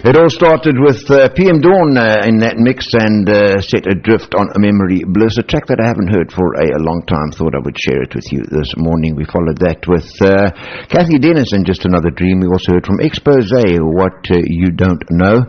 It all started with PM Dawn in that mix and set adrift on a memory bliss, a track that I haven't heard for a long time. Thought I would share it with you this morning. We followed that with Kathy Dennis and Just Another Dream. We also heard from Expose, What You Don't Know.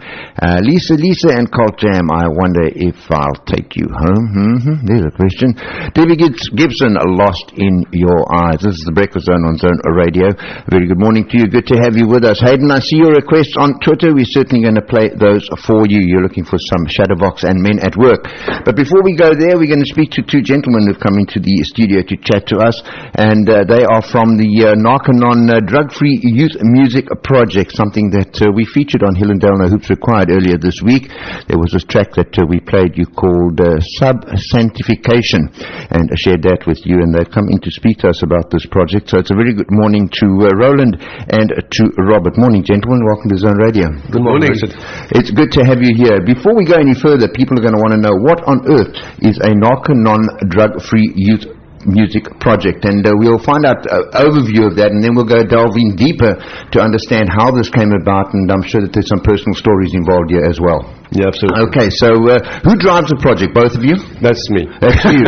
Lisa and Colt Jam, I Wonder If I'll Take You Home. There's a question. Debbie Gibson, Lost in Your Eyes. This is the Breakfast Zone on Zone Radio. A very good morning to you. Good to have you with us. Hayden, I see your requests on Twitter. We're certainly going to play those for you. You're looking for some Shadowbox and Men at Work. But before we go there, we're going to speak to two gentlemen who've come into the studio to chat to us. And they are from the Narconon Drug-Free Youth Music Project, something that we featured on Hill and Dale No Hoops Required earlier this week. There was this track that we played you called Substansification, and I shared that with you, and they've come in to speak to us about this project. So it's a very good morning to Roland and to Robert. Morning, gentlemen. Welcome to Zone Radio. Good morning. It's good to have you here. Before we go any further, people are going to want to know what on earth is a Narconon Drug-Free Youth Music Project, and we'll find out an overview of that, and then we'll go delving deeper to understand how this came about, and I'm sure that there's some personal stories involved here as well. Yeah, absolutely. Okay, so who drives the project? Both of you? That's me. That's you.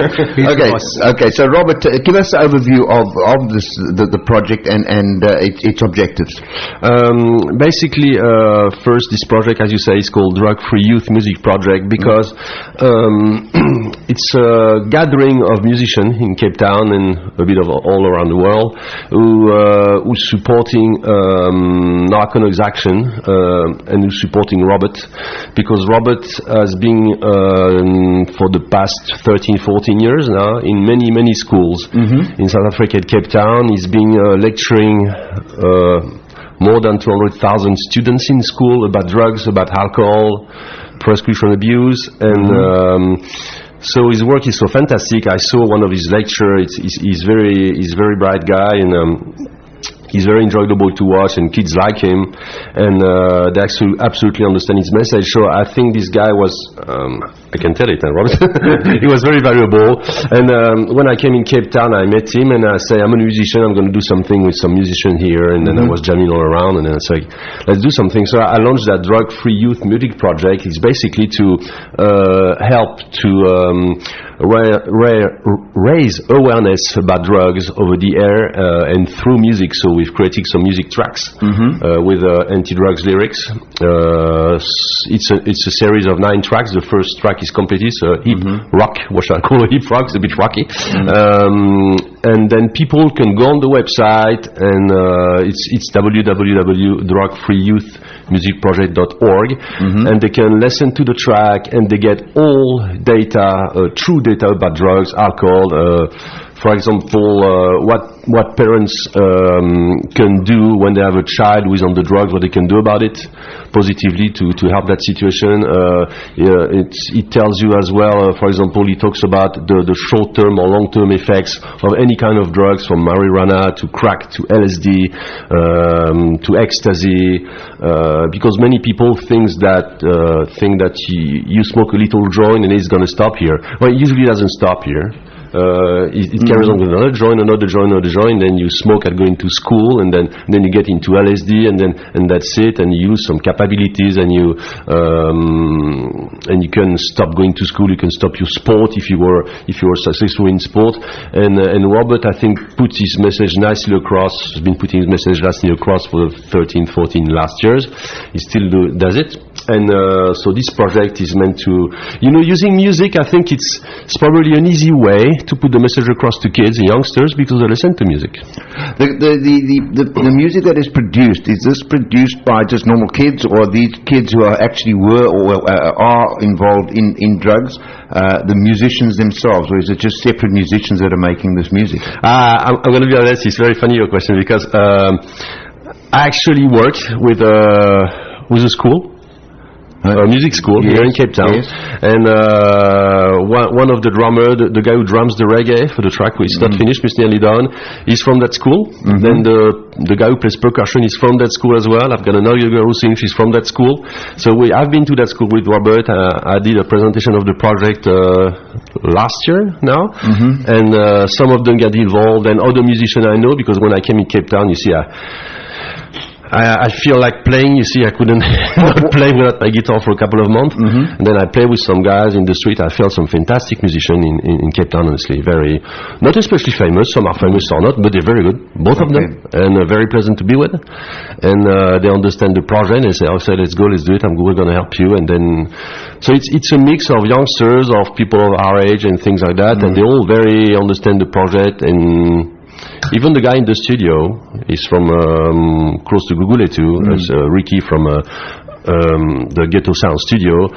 Okay. So Robert, give us an overview of this, the project and its objectives. Basically, first, this project, as you say, is called Drug-Free Youth Music Project because it's a gathering of musicians in Cape Town and a bit of all around the world who's supporting Narconox Action and who's supporting Robert, because Robert has been for the past 13-14 years now in many schools in South Africa at Cape Town. He's been lecturing more than 200,000 students in school about drugs, about alcohol, prescription abuse, and so his work is so fantastic. I saw one of his lectures. He's very bright guy, and he's very enjoyable to watch, and kids like him, and they actually absolutely understand his message. So I think this guy was, I can tell it, Robert, he was very valuable. And when I came in Cape Town, I met him, and I say, I'm a musician, I'm going to do something with some musicians here, and then I was jamming all around, and then I said, let's do something. So I launched that Drug-Free Youth Music Project. It's basically to help to raise awareness about drugs over the air and through music. So we've created some music tracks with anti-drugs lyrics. It's a series of 9 tracks. The first track is completed, so hip rock, what shall I call it? Hip rock, it's a bit rocky. And then people can go on the website, and it's www.drugfreeyouthmusicproject.org, and they can listen to the track, and they get all data, true data about drugs, alcohol, for example, what parents can do when they have a child who is on the drugs, what they can do about it positively to help that situation. It tells you as well, for example, it talks about the short-term or long-term effects of any kind of drugs, from marijuana to crack to LSD to ecstasy, because many people think that you smoke a little joint and it's going to stop here. Well, it usually doesn't stop here. It carries on with another joint, then you smoke at going to school, and then you get into LSD, and that's it, and you use some capabilities, and you can stop going to school, you can stop your sport if you were successful in sport, and Robert, I think, put his message nicely across. Has been putting his message nicely across for the 13-14 last years. He still does it. And so this project is meant to, using music, I think it's probably an easy way to put the message across to kids and youngsters, because they listen to music. The music that is produced, is this produced by just normal kids, or these kids who are involved in drugs, the musicians themselves, or is it just separate musicians that are making this music? I'm going to be honest, it's very funny your question, because I actually work with a school. Music school here in Cape Town, and one of the drummer, the guy who drums the reggae for the track, it's not finished, it's nearly done, he's from that school. Then the guy who plays percussion is from that school as well. I've got another girl who sings, she's from that school. So I've been to that school with Robert. I did a presentation of the project last year now, and some of them get involved, and other musicians I know, because when I came in Cape Town, you see, I feel like playing. You see, I couldn't not play without my guitar for a couple of months. And then I play with some guys in the street. I felt some fantastic musicians in Cape Town, honestly. Very, not especially famous. Some are famous or not, but they're very good, both of them, and very pleasant to be with. And they understand the project. They say, okay, let's go, let's do it. We're going to help you. And then, so it's a mix of youngsters, of people of our age and things like that, and they all very understand the project. And even the guy in the studio is from close to Gugule too. Ricky from the Ghetto Sound Studio.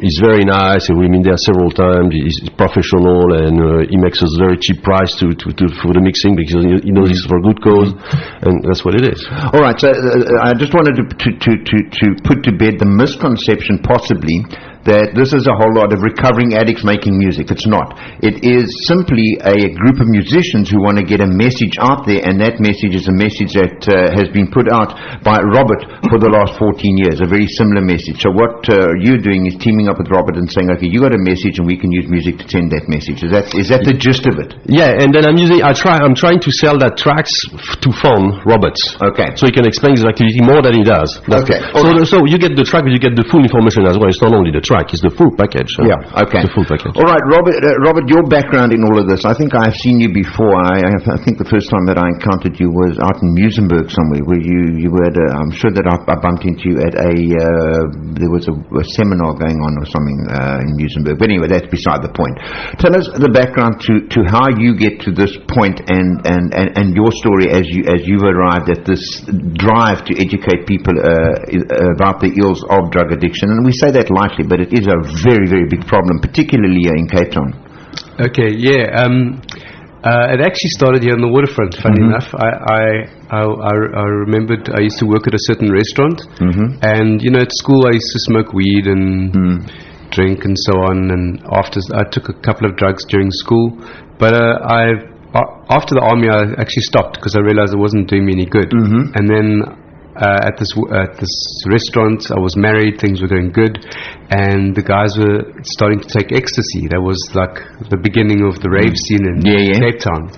He's very nice. We've been there several times. He's professional, and he makes us very cheap price for the mixing, because he knows this is for a good cause, and that's what it is. All right. So I just wanted to put to bed the misconception, possibly, that this is a whole lot of recovering addicts making music. It's not. It is simply a group of musicians who want to get a message out there, and that message is a message that has been put out by Robert for the last 14 years, a very similar message. So what you're doing is teaming up with Robert and saying, okay, you got a message and we can use music to send that message. Is that the gist of it? Yeah, and then I'm trying to sell that tracks to phone Robert. Okay. So he can explain his activity more than he does. Okay. So you get the track, but you get the full information as well. It's not only the track, it's the full package. Yeah, okay. The full package. All right, Robert, your background in all of this, I think I've seen you before. I think the first time that I encountered you was out in Muizenberg somewhere, where you were at I'm sure that I bumped into you at there was a seminar going on or something in Muizenberg. But anyway, that's beside the point. Tell us the background to how you get to this point, and your story as you've arrived at this drive to educate people about the ills of drug addiction. And we say that lightly, but it is a very, very big problem, particularly in Cape Town. Okay, yeah. It actually started here on the waterfront, funny enough. I remembered I used to work at a certain restaurant, and, at school I used to smoke weed and drink and so on, and after I took a couple of drugs during school, but after the army I actually stopped because I realized it wasn't doing me any good. And then at this restaurant, I was married, things were going good, and the guys were starting to take ecstasy. That was like the beginning of the rave scene in Cape Town.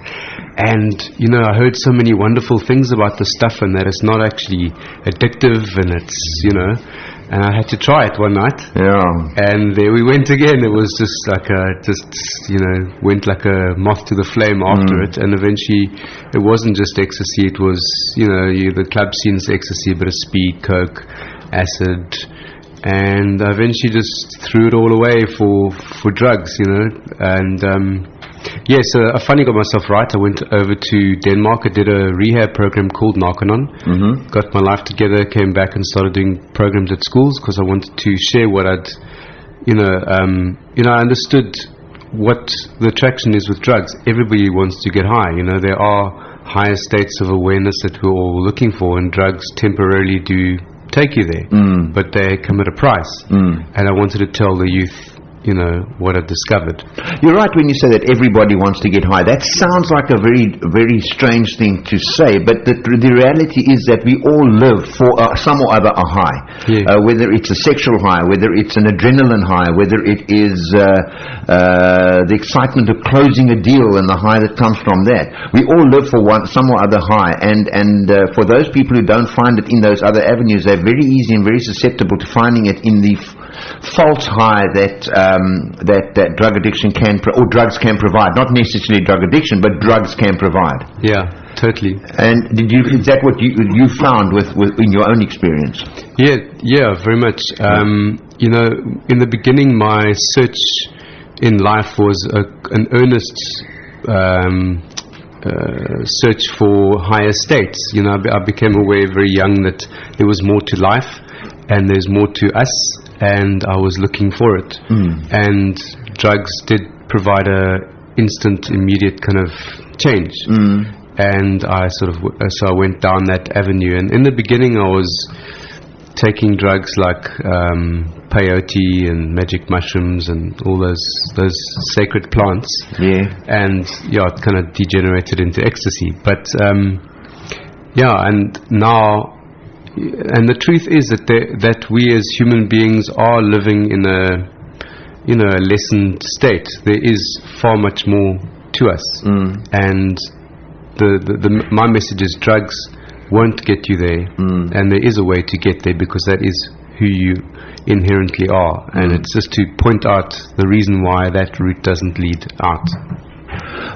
And I heard so many wonderful things about the stuff, and that it's not actually addictive, and it's and I had to try it one night. Yeah. And there we went again. It was just like went like a moth to the flame after it. And eventually, it wasn't just ecstasy. It was, the club scene's ecstasy, a bit of speed, coke, acid. And I eventually just threw it all away for drugs, And so I finally got myself right. I went over to Denmark. I did a rehab program called Narconon. Got my life together, came back and started doing programs at schools because I wanted to share what I'd, I understood what the attraction is with drugs. Everybody wants to get high. There are higher states of awareness that we're all looking for, and drugs temporarily do take you there, but they come at a price. And I wanted to tell the youth, what I've discovered. You're right when you say that everybody wants to get high. That sounds like a very, very strange thing to say, but the reality is that we all live for some or other a high. Whether it's a sexual high, whether it's an adrenaline high, whether it is the excitement of closing a deal and the high that comes from that. We all live for some or other high, and for those people who don't find it in those other avenues, they're very easy and very susceptible to finding it in the false high that drug addiction or drugs can provide. Not necessarily drug addiction, but drugs can provide. Yeah, totally. And is that what you found with in your own experience? Yeah, very much. In the beginning, my search in life was an earnest search for higher states. I became aware very young that there was more to life, and there's more to us, and I was looking for it. And drugs did provide a instant, immediate kind of change. And I so I went down that avenue. And in the beginning, I was taking drugs like peyote and magic mushrooms and all those sacred plants. And it kind of degenerated into ecstasy. But and now. And the truth is that we as human beings are living in a lessened state. There is far much more to us, and my message is drugs won't get you there, and there is a way to get there, because that is who you inherently are, and it's just to point out the reason why that route doesn't lead out.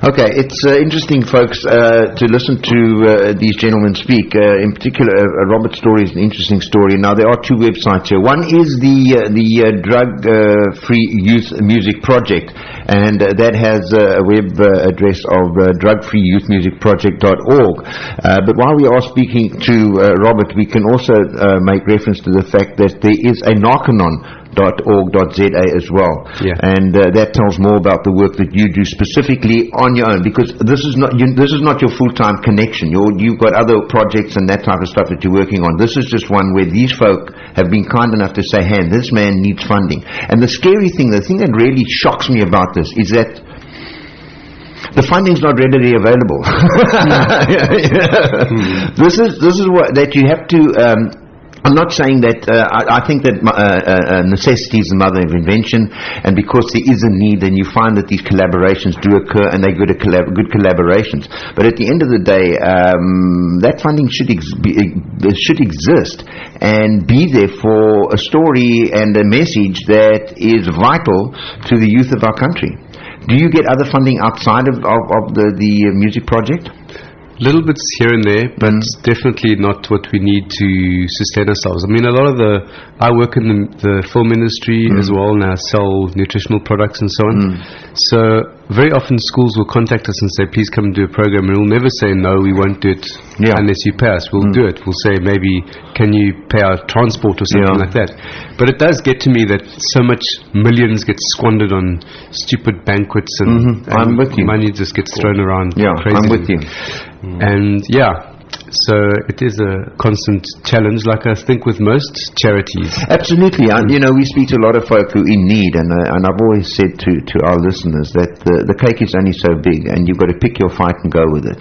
Okay, it's interesting, folks, to listen to these gentlemen speak. In particular, Robert's story is an interesting story. Now, there are two websites here. One is the Drug-Free Youth Music Project, and that has a web address of DrugFreeYouthMusicProject.org. But while we are speaking to Robert, we can also make reference to the fact that there is a narconon.org.za as well, and that tells more about the work that you do specifically on your own, because this is not your full-time connection. You've got other projects and that type of stuff that you're working on. This is just one where these folk have been kind enough to say, hey, this man needs funding. And the scary thing, the thing that really shocks me about this is that the funding's not readily available. This is what that you have to. I'm not saying that. I think that necessity is the mother of invention, and because there is a need, then you find that these collaborations do occur, and they're good collaborations. But at the end of the day, that funding should exist and be there for a story and a message that is vital to the youth of our country. Do you get other funding outside of the music project? Little bits here and there, but definitely not what we need to sustain ourselves. I mean, a lot of I work in the film industry as well, and I sell nutritional products and so on. So very often schools will contact us and say, please come and do a program, and we'll never say, no, we won't do it unless you pay us. We'll do it. We'll say, maybe, can you pay our transport or something like that? But it does get to me that so much millions get squandered on stupid banquets, and, I'm with you. Money just gets thrown around crazy. I'm with you. And so it is a constant challenge, like I think with most charities. Absolutely. We speak to a lot of folk who are in need, and I've always said to our listeners that the cake is only so big, and you've got to pick your fight and go with it.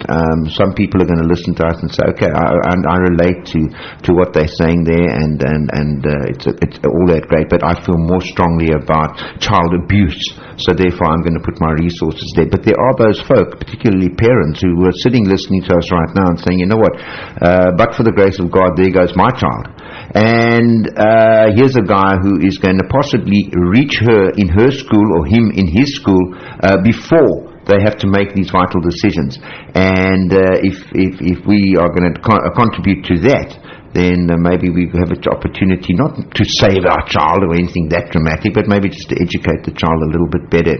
Some people are going to listen to us and say, okay, I relate to what they're saying there, and it's all that great, but I feel more strongly about child abuse, so therefore I'm going to put my resources there. But there are those folk, particularly parents, who are sitting listening to us right now and saying, you know what, but for the grace of God, there goes my child. And here's a guy who is going to possibly reach her in her school or him in his school before they have to make these vital decisions. And if we are going to contribute to that, then maybe we have an opportunity not to save our child or anything that dramatic, but maybe just to educate the child a little bit better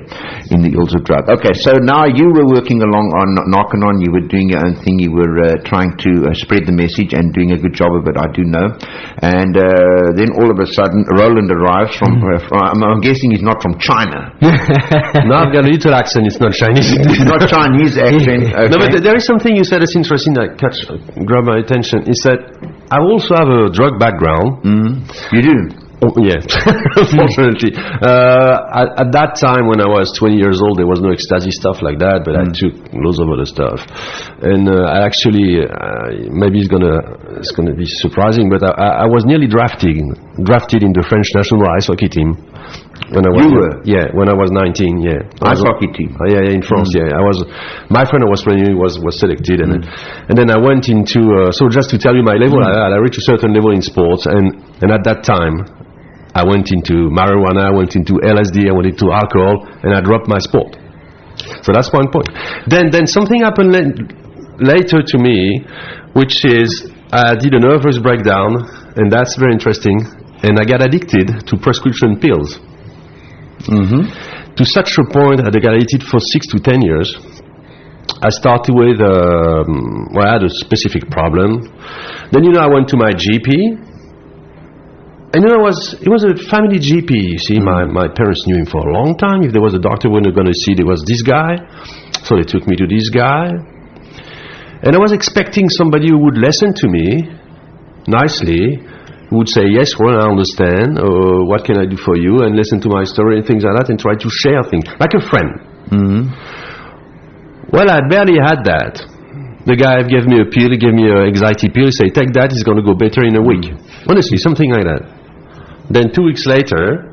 in the ills of drug. Okay, so now you were working along on Narconon, you were doing your own thing, you were trying to spread the message and doing a good job of it, I do know. And then all of a sudden, Roland arrives from I'm guessing he's not from China. No, I've got a little accent, it's not Chinese. It's not Chinese accent. Okay. No, but there is something you said that's interesting that grabbed my attention, is that I also have a drug background. You do? Oh, yeah, fortunately. At that time, when I was 20 years old, there was no ecstasy stuff like that, but I took loads of other stuff. And I actually, maybe it's gonna be surprising, but I was nearly drafted in the French national ice hockey team. When I was, you were? Yeah, when I was 19, yeah. Ice hockey team? Yeah, in France, yeah. My friend I was playing was selected, and then I went into, so just to tell you my level, I reached a certain level in sports, and at that time, I went into marijuana, I went into LSD, I went into alcohol, and I dropped my sport. So that's one point. Then something happened later to me, which is, I did a nervous breakdown, and that's very interesting, and I got addicted to prescription pills. To such a point that I got addicted for 6 to 10 years. I started with, I had a specific problem. Then, I went to my GP. And it was a family GP, you see. My parents knew him for a long time. If there was a doctor we were going to see, there was this guy. So they took me to this guy. And I was expecting somebody who would listen to me nicely, who would say, yes, well, I understand, what can I do for you, and listen to my story and things like that, and try to share things, like a friend. Well, I barely had that. The guy gave me a pill, he gave me an anxiety pill, he said, take that, it's going to go better in a week. Honestly, something like that. Then 2 weeks later,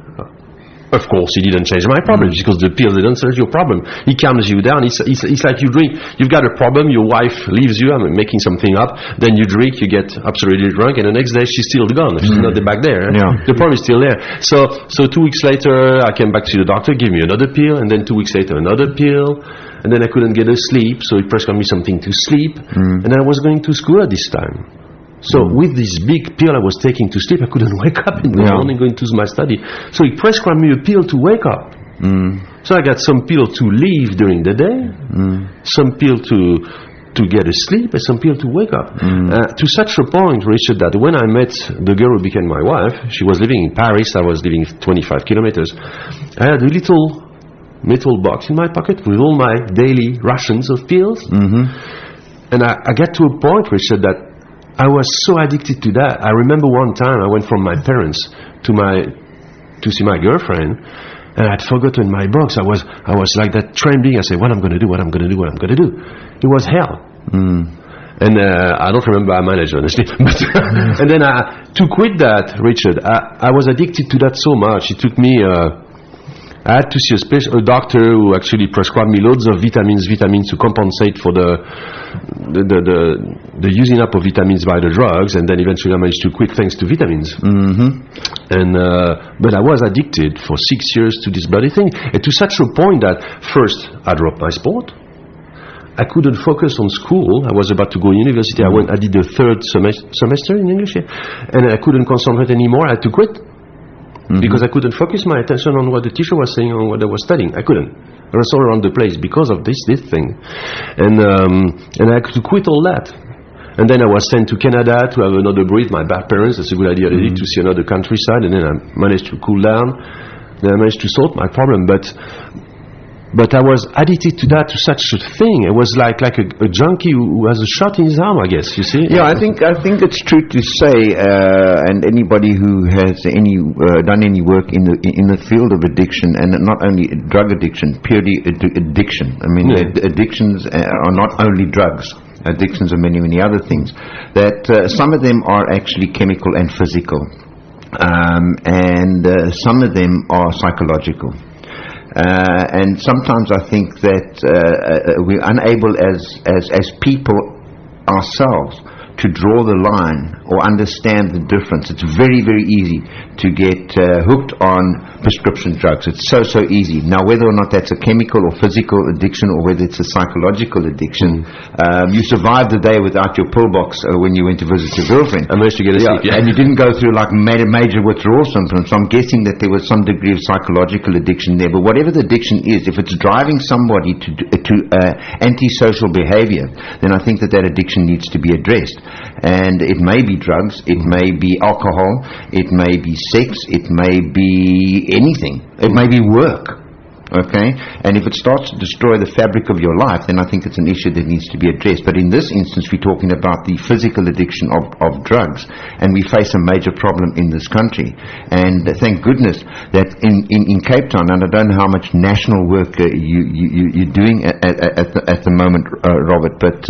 Of course, it didn't change my problem because the pill didn't solve your problem. It calms you down. It's like you drink. You've got a problem. Your wife leaves you. I'm making something up. Then you drink. You get absolutely drunk, and the next day she's still gone. She's not back there. Yeah. The problem is still there. So 2 weeks later, I came back to the doctor. Give me another pill, and then 2 weeks later, another pill. And then I couldn't get a sleep, so he prescribed me something to sleep. And I was going to school at this time. So with this big pill I was taking to sleep, I couldn't wake up in the morning going to my study. So he prescribed me a pill to wake up. So I got some pill to leave during the day, some pill to get a sleep, and some pill to wake up. To such a point, Richard, that when I met the girl who became my wife, she was living in Paris, I was living 25 kilometers. I had a little metal box in my pocket with all my daily rations of pills. And I got to a point, Richard, that I was so addicted to that. I remember one time I went from my parents to see my girlfriend, and I'd forgotten my box. I was like that trembling. I said, what I'm going to do, what I'm going to do, what I'm going to do. It was hell. And I don't remember I managed, honestly. But and then to quit that, Richard, I was addicted to that so much. It took me... I had to see a doctor who actually prescribed me loads of vitamins to compensate for the using up of vitamins by the drugs, and then eventually I managed to quit thanks to vitamins. And but I was addicted for 6 years to this bloody thing, and to such a point that first I dropped my sport. I couldn't focus on school. I was about to go to university. I did the third semester in English, and I couldn't concentrate anymore. I had to quit. Because I couldn't focus my attention on what the teacher was saying, on what I was studying. I couldn't. I was all around the place because of this thing. And I had to quit all that. And then I was sent to Canada to have another breathe. My bad parents, that's a good idea, to see another countryside. And then I managed to cool down. Then I managed to solve my problem. But I was addicted to that, to such a thing. It was like a junkie who has a shot in his arm, I guess, you see? Yeah, I think it's true to say, and anybody who has done any work in the field of addiction, and not only drug addiction, purely addiction. I mean, addictions are not only drugs. Addictions are many, many other things. That some of them are actually chemical and physical. And some of them are psychological. And sometimes I think that we're unable as people ourselves to draw the line or understand the difference. It's very, very easy to get hooked on prescription drugs. It's so easy. Now, whether or not that's a chemical or physical addiction, or whether it's a psychological addiction, you survived the day without your pill box when you went to visit your girlfriend. I managed to get a sleep, And you didn't go through like major withdrawal symptoms. So I'm guessing that there was some degree of psychological addiction there. But whatever the addiction is, if it's driving somebody to antisocial behavior, then I think that addiction needs to be addressed. And it may be drugs, it may be alcohol, it may be sex, it may be anything, it may be work, okay? And if it starts to destroy the fabric of your life, then I think it's an issue that needs to be addressed. But in this instance, we're talking about the physical addiction of drugs, and we face a major problem in this country. And thank goodness that in Cape Town, and I don't know how much national work you're doing at the moment, Robert, but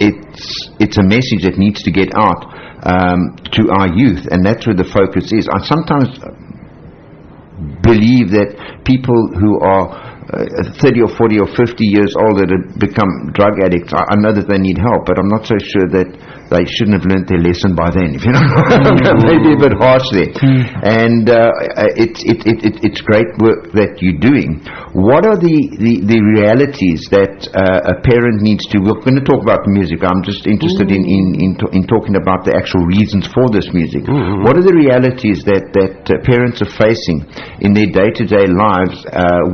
it's a message that needs to get out to our youth, and that's where the focus is. I sometimes believe that people who are 30 or 40 or 50 years old that have become drug addicts, I know that they need help, but I'm not so sure that they shouldn't have learned their lesson by then, if you know. Maybe a bit harsh there. And it's great work that you're doing. What are the realities that a parent needs to... We're going to talk about the music. I'm just interested in talking about the actual reasons for this music. What are the realities that parents are facing in their day-to-day lives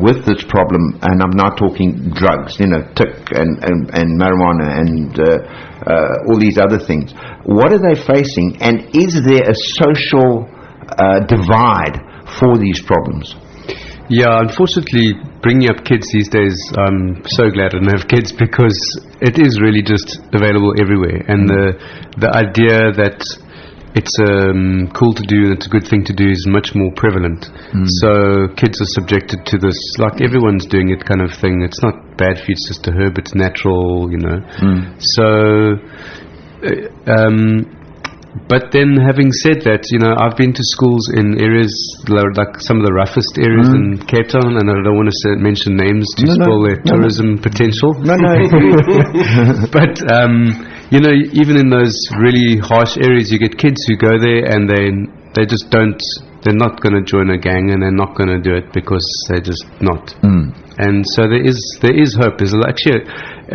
with this problem? And I'm now talking drugs, tick and marijuana and all these other things. What are they facing, and is there a social divide for these problems? Yeah, unfortunately, bringing up kids these days, I'm so glad I don't have kids, because it is really just available everywhere. And the idea that it's cool to do and it's a good thing to do is much more prevalent. So kids are subjected to this, like everyone's doing it kind of thing. It's not bad for you, it's just a herb, it's natural, So But then, having said that, I've been to schools in areas like some of the roughest areas in Cape Town, and I don't want to mention names to spoil their tourism potential. No. But even in those really harsh areas, you get kids who go there and they just don't. They're not going to join a gang, and they're not going to do it because they're just not. And so there is hope. There's actually,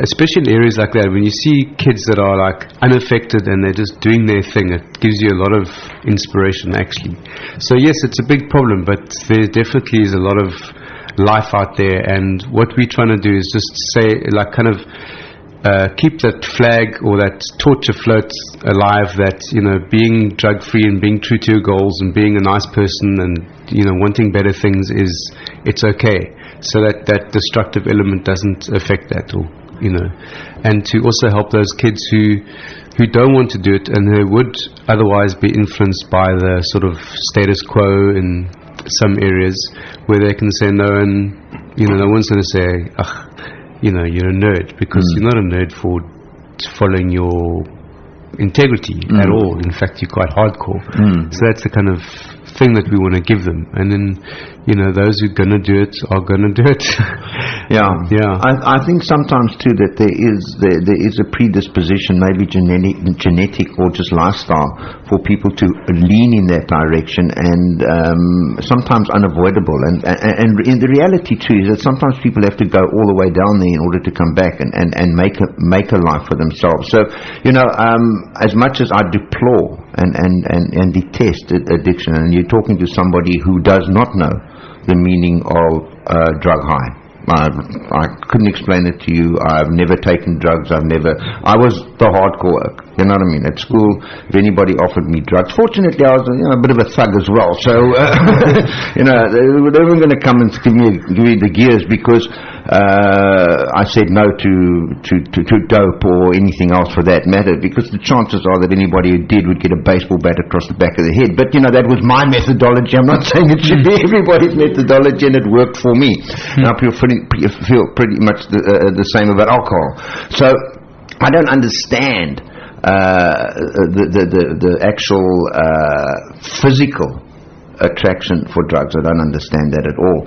especially in areas like that, when you see kids that are like unaffected and they're just doing their thing, it gives you a lot of inspiration actually. So yes, it's a big problem, but there definitely is a lot of life out there. And what we're trying to do is just say, like, kind of keep that flag or that torch afloat alive, that being drug free and being true to your goals and being a nice person and wanting better things it's okay, so that destructive element doesn't affect that, or and to also help those kids who don't want to do it and who would otherwise be influenced by the sort of status quo in some areas, where they can say no, and no one's going to say, you're a nerd, because you're not a nerd for following your integrity at all. In fact, you're quite hardcore. So that's the kind of thing that we want to give them. And then, those who are going to do it are going to do it. Yeah. I think sometimes too that there is a predisposition, maybe genetic or just lifestyle, for people to lean in that direction, and sometimes unavoidable. And in the reality too is that sometimes people have to go all the way down there in order to come back and make a life for themselves. So as much as I deplore and detest addiction, and you're talking to somebody who does not know the meaning of drug high. I couldn't explain it to you. I've never taken drugs. I was the hardcore, you know what I mean? At school, if anybody offered me drugs, fortunately I was a bit of a thug as well, so they were never going to come and give me the gears because I said no to dope or anything else for that matter, because the chances are that anybody who did would get a baseball bat across the back of the head. But that was my methodology. I'm not saying it should be everybody's methodology, and it worked for me. And I feel pretty much the same about alcohol. So I don't understand the actual physical attraction for drugs. I don't understand that at all,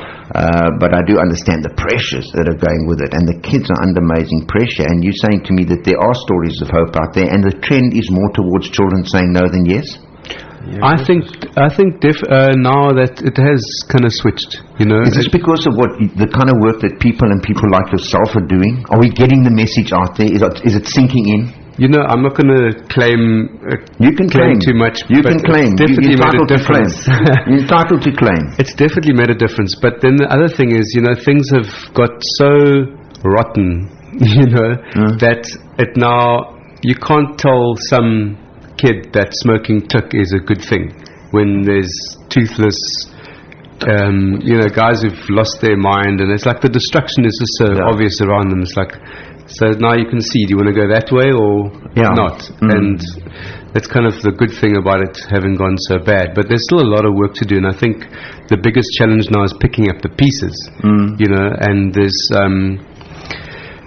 but I do understand the pressures that are going with it, and the kids are under amazing pressure. And you're saying to me that there are stories of hope out there, and the trend is more towards children saying no than yes? I think now that it has kind of switched. Is this because of the kind of work that people like yourself are doing? Are we getting the message out there? Is it sinking in? I'm not going to claim. You can claim too much. You can claim. Definitely made a difference. You're entitled to claim. It's definitely made a difference. But then the other thing is, things have got so rotten, that it now, you can't tell some kid that smoking took is a good thing when there's toothless guys who've lost their mind, and it's like the destruction is just so obvious around them. It's like, so now you can see, do you want to go that way or not? And that's kind of the good thing about it having gone so bad. But there's still a lot of work to do, and I think the biggest challenge now is picking up the pieces, and there's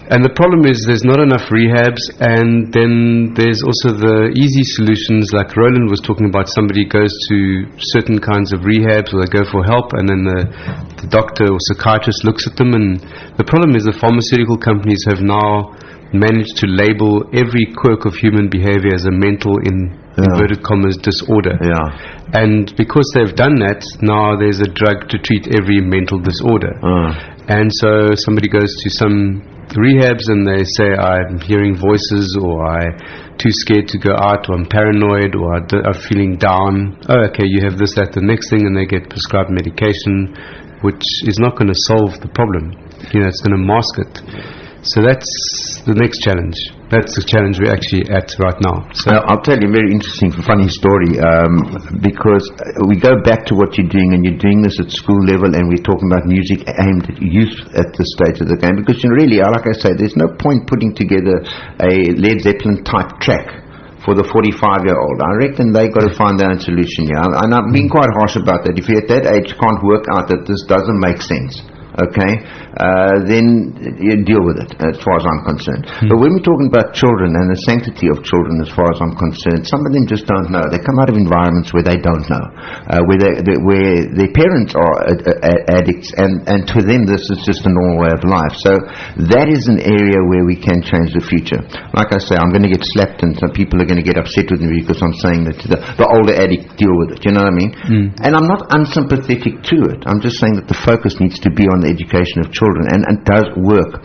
and the problem is there's not enough rehabs, and then there's also the easy solutions, like Roland was talking about. Somebody goes to certain kinds of rehabs, or they go for help, and then the doctor or psychiatrist looks at them. And the problem is the pharmaceutical companies have now managed to label every quirk of human behavior as a mental, in inverted commas, disorder. And because they've done that, now there's a drug to treat every mental disorder. And so somebody goes to some rehabs and they say, I'm hearing voices, or I'm too scared to go out, or I'm paranoid, or I'm feeling down. Oh, okay, you have this, that, the next thing, and they get prescribed medication, which is not going to solve the problem. It's going to mask it. So that's the next challenge. That's the challenge we're actually at right now. So I'll tell you a very interesting, funny story, because we go back to what you're doing, and you're doing this at school level, and we're talking about music aimed at youth at this stage of the game, because really, like I say, there's no point putting together a Led Zeppelin type track for the 45-year-old. I reckon they got to find their own solution here. And I'm being quite harsh about that. If you're at that age, can't work out that this doesn't make sense. okay, then you deal with it, as far as I'm concerned. But when we're talking about children and the sanctity of children, as far as I'm concerned, some of them just don't know. They come out of environments where they don't know, where their parents are addicts, and to them this is just a normal way of life. So that is an area where we can change the future. Like I say, I'm going to get slapped, and some people are going to get upset with me because I'm saying that the older addict deal with it. You know what I mean? And I'm not unsympathetic to it. I'm just saying that the focus needs to be on the education of children, and it does work.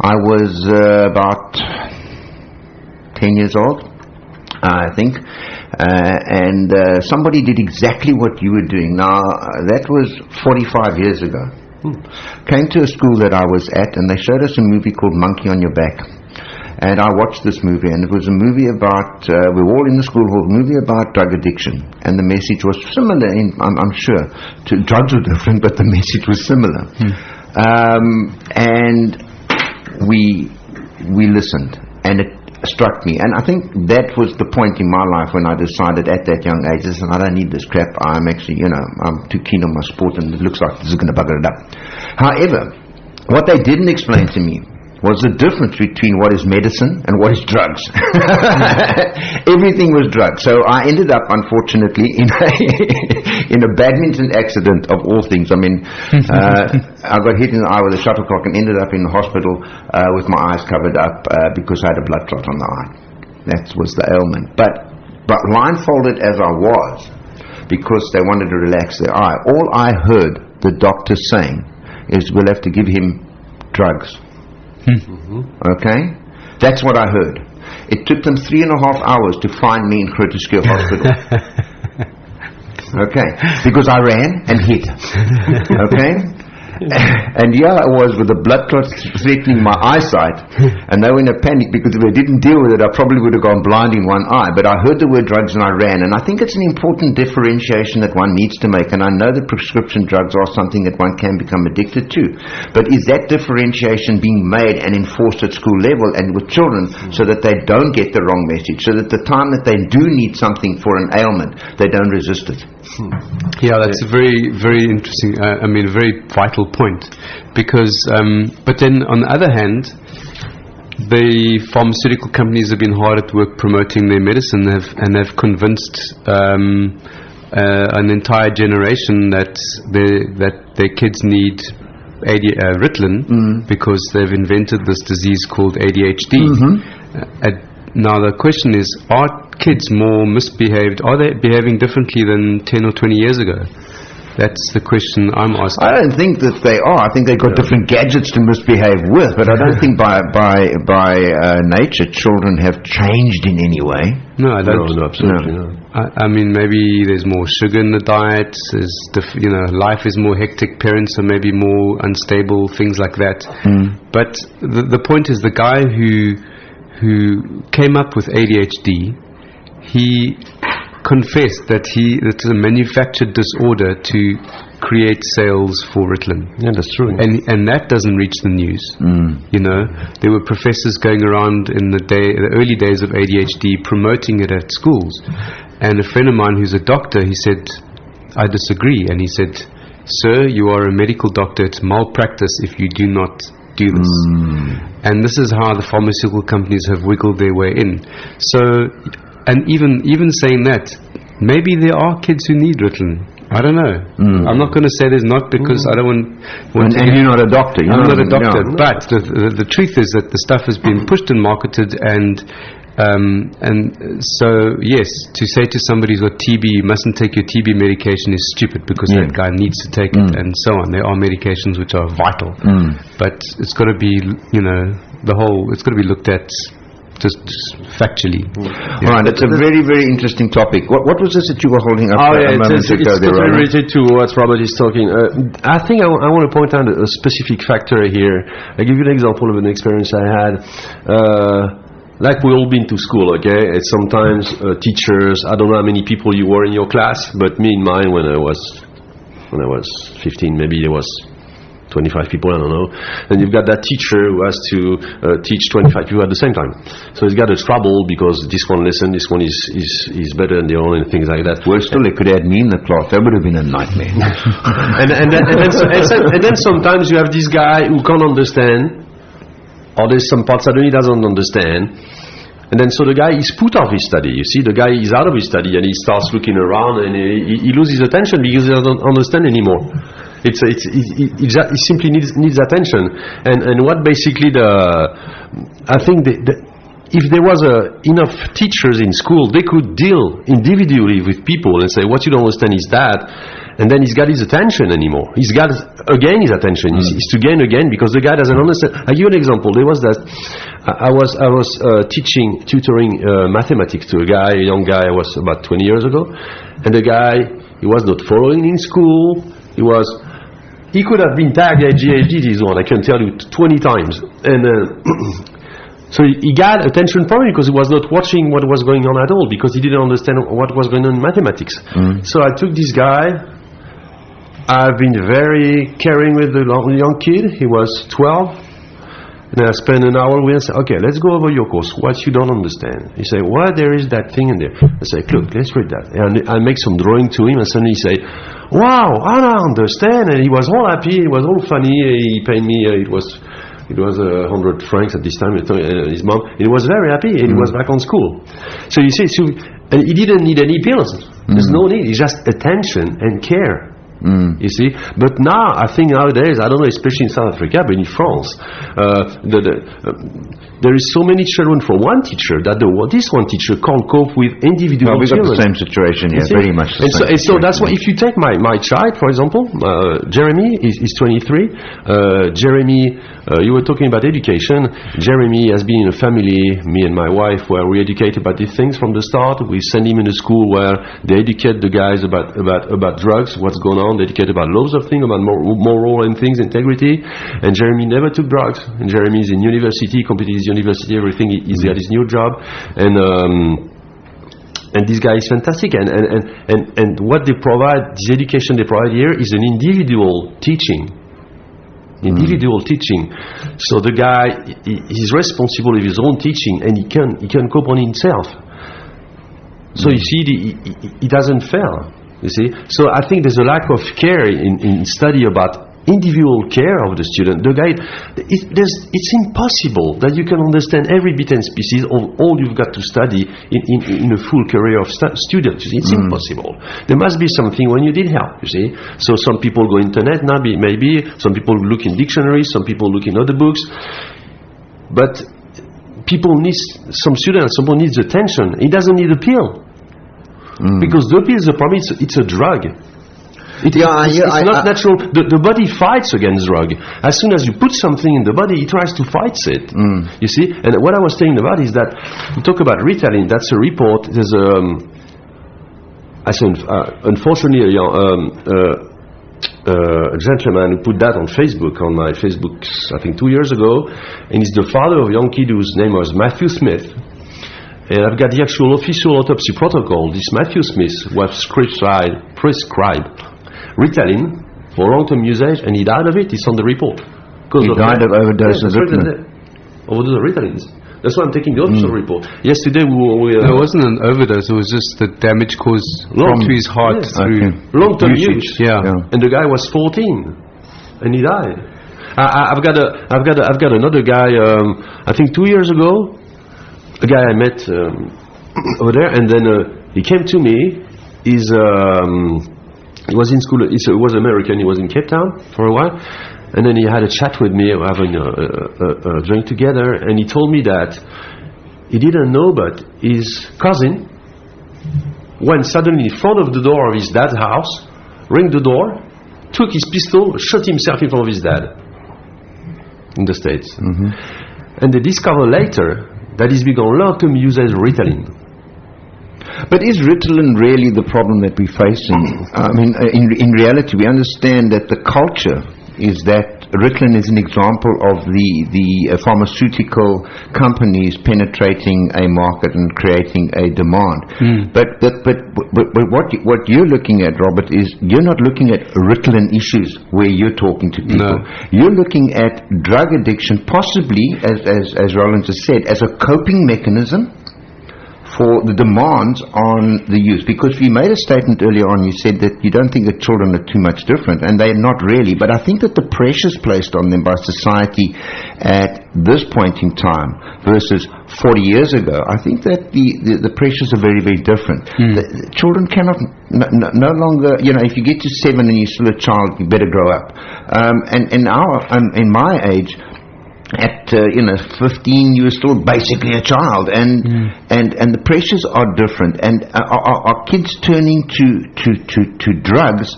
I was about 10 years old, I think, and somebody did exactly what you were doing. Now, that was 45 years ago. Came to a school that I was at, and they showed us a movie called Monkey on Your Back. And I watched this movie, and it was a movie about, we were all in the school hall, a movie about drug addiction. And the message was similar, I'm sure. Drugs were different, but the message was similar. And we listened, and it struck me. And I think that was the point in my life when I decided at that young age, listen, I don't need this crap. I'm actually, I'm too keen on my sport, and it looks like this is going to bugger it up. However, what they didn't explain to me was the difference between what is medicine and what is drugs. Everything was drugs. So I ended up, unfortunately, in a badminton accident of all things. I mean, I got hit in the eye with a shuttlecock and ended up in the hospital with my eyes covered up because I had a blood clot on the eye. That was the ailment. But blindfolded as I was, because they wanted to relax their eye, all I heard the doctor saying is, we'll have to give him drugs. Okay, that's what I heard. It took them 3.5 hours to find me in Grooterschuur Hospital. Okay, because I ran and hit. Okay. And yeah, I was with the blood clots threatening my eyesight, and they were in a panic because if I didn't deal with it, I probably would have gone blind in one eye. But I heard the word drugs and I ran, and I think it's an important differentiation that one needs to make. And I know that prescription drugs are something that one can become addicted to, but is that differentiation being made and enforced at school level and with children so that they don't get the wrong message, so that the time that they do need something for an ailment, they don't resist it? Yeah, that's a very, very interesting, a very vital point, because but then on the other hand, the pharmaceutical companies have been hard at work promoting their medicine, and they've convinced an entire generation that their kids need Ritalin because they've invented this disease called ADHD. Now the question is, are kids more misbehaved? Are they behaving differently than 10 or 20 years ago? That's the question I'm asking. I don't think that they are. I think they've got different gadgets to misbehave with, but I don't think by nature children have changed in any way. No, I don't. No, absolutely not. I mean, maybe there's more sugar in the diet. Life is more hectic. Parents are maybe more unstable. Things like that. But the point is, the guy who came up with ADHD, he confessed that it's a manufactured disorder to create sales for Ritalin. Yeah, that's true. And that doesn't reach the news. There were professors going around in the early days of ADHD promoting it at schools. And a friend of mine who's a doctor, he said, I disagree. And he said, sir, you are a medical doctor. It's malpractice if you do not do this. And this is how the pharmaceutical companies have wiggled their way in. So, and even saying that, maybe there are kids who need Ritalin. I don't know. I'm not going to say there's not, because I don't want to. And you're not a doctor. I'm not a doctor. No. But the truth is that the stuff has been pushed and marketed, and so yes, to say to somebody who's got TB, you mustn't take your TB medication is stupid, because that guy needs to take it, and so on. There are medications which are vital, but it's got to be, it's got to be looked at just factually. All right, it's a very, very interesting topic. What was this that you were holding up a moment ago? It's totally related to what Robert is talking. I think I want to point out a specific factor here. I'll give you an example of an experience I had. Like we all been to school, okay? And sometimes teachers, I don't know how many people you were in your class, but me in mine when I was 15, maybe there was 25 people, I don't know. And you've got that teacher who has to teach 25 people at the same time. So he's got a trouble because this one lesson, this one is better than the other, and things like that. Worse still, they could add me in the class. That would have been a nightmare. and then sometimes you have this guy who can't understand, or there's some parts that he doesn't understand. And then so the guy is put off his study. You see, the guy is out of his study and he starts looking around and he loses attention because he doesn't understand anymore. He simply needs attention. And what basically I think if there was enough teachers in school, they could deal individually with people and say, what you don't understand is that. And then he's got his attention anymore. He's got again his attention. He's to gain again because the guy doesn't understand. I'll give you an example. There was that I was tutoring mathematics to a young guy. I was about 20 years ago, and the guy, he was not following in school. He could have been tagged ADHD, this one. I can tell you 20 times. And so he got attention problem because he was not watching what was going on at all because he didn't understand what was going on in mathematics. So I took this guy. I've been very caring with the young kid. He was 12. And I spent an hour with him and said, okay, let's go over your course. What you don't understand. He said, why there is that thing in there? I said, look, let's read that. And I make some drawing to him and suddenly he said, wow, I don't understand. And he was all happy. It was all funny. He paid me, it was 100 francs at this time, his mom. He was very happy and he was back on school. So you see, and he didn't need any pills. There's no need. It's just attention and care. You see, but now I think nowadays, I don't know, especially in South Africa, but in France, there is so many children for one teacher that this one teacher can't cope with individual we've children. Got the same situation here, very much the same. And so that's why if you take my child, for example, Jeremy is 23. Jeremy, you were talking about education. Jeremy has been in a family, me and my wife, where we educate about these things from the start. We send him in a school where they educate the guys about drugs, what's going on. They educate about loads of things, about moral and things, integrity. And Jeremy never took drugs. And Jeremy is in university, completed his university, everything. He's got his new job. And this guy is fantastic. And what they provide, this education they provide here is an individual teaching. So the guy is responsible of his own teaching, and he can cope on himself. So you see, he doesn't fail. You see, so I think there's a lack of care in study about individual care of the student. The guy, it's impossible that you can understand every bit and species of all you've got to study in a full career of students. It's impossible. There must be something when you need help. You see, so some people go internet, maybe some people look in dictionaries, some people look in other books, but people need some students. Someone needs attention. He doesn't need a pill. Because the pill is a problem. It's a drug. It's not natural. The body fights against drug. As soon as you put something in the body, it tries to fight it. You see. And what I was saying about is that we talk about Ritalin. That's a report. There's unfortunately a gentleman who put that on Facebook, on my Facebook, I think 2 years ago, and he's the father of a young kid whose name was Matthew Smith. And I've got the actual official autopsy protocol. This Matthew Smith was prescribed Ritalin for long-term usage, and he died of it. It's on the report. He died of overdose of Ritalin. Overdose of Ritalin. That's why I'm taking the official report. Yesterday we it wasn't an overdose. It was just the damage caused to his heart through long-term use. Yeah. And the guy was 14, and he died. I've got another guy. I think 2 years ago. A guy I met over there, and then he came to me. He was in school. He was American. He was in Cape Town for a while, and then he had a chat with me, having a drink together. And he told me that he didn't know, but his cousin went suddenly in front of the door of his dad's house, rang the door, took his pistol, shot himself in front of his dad in the States. And they discovered later that he's begun long-term use as Ritalin. But is Ritalin really the problem that we face? I mean, in reality, we understand that the culture is that Ritalin is an example of the pharmaceutical companies penetrating a market and creating a demand. But what you're looking at, Robert, is you're not looking at Ritalin issues where you're talking to people. No. You're looking at drug addiction, possibly, as Roland just said, as a coping mechanism for the demands on the youth. Because we made a statement earlier on, you said that you don't think that children are too much different, and they're not really, but I think that the pressures placed on them by society at this point in time versus 40 years ago, I think that the pressures are very, very different. The children cannot no longer, if you get to 7 and you're still a child, you better grow up. And in my age, at 15, you were still basically a child, and the pressures are different. And are kids turning to drugs